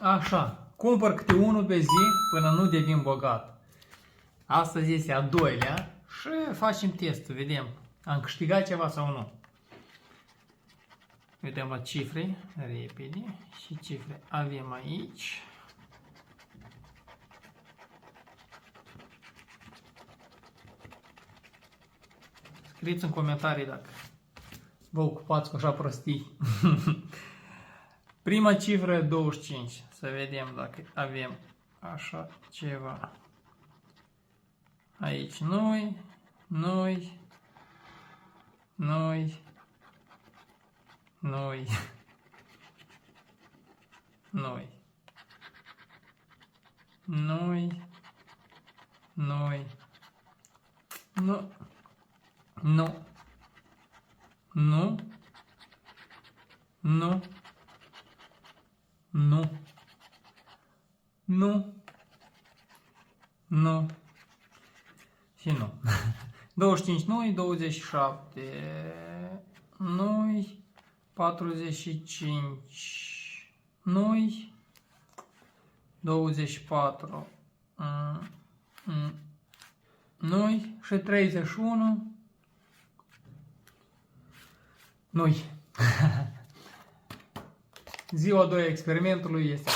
Așa, cumpăr câte unul pe zi până nu devin bogat. Astăzi este a doilea și facem testul, vedem. Am câștigat ceva sau nu. Vedem la cifre, repede. Și cifre avem aici. Scrieți în comentarii dacă vă ocupați cu așa prostii. Prima cifră 25. Să vedem dacă avem așa ceva. Aici noi, noi, noi, noi, noi, noi, noi, nu, nu, nu, nu, nu, nu, nu și nu. 25 noi, 27 noi, 45 noi, 24 noi și 31 noi. Ziua 2 a experimentului este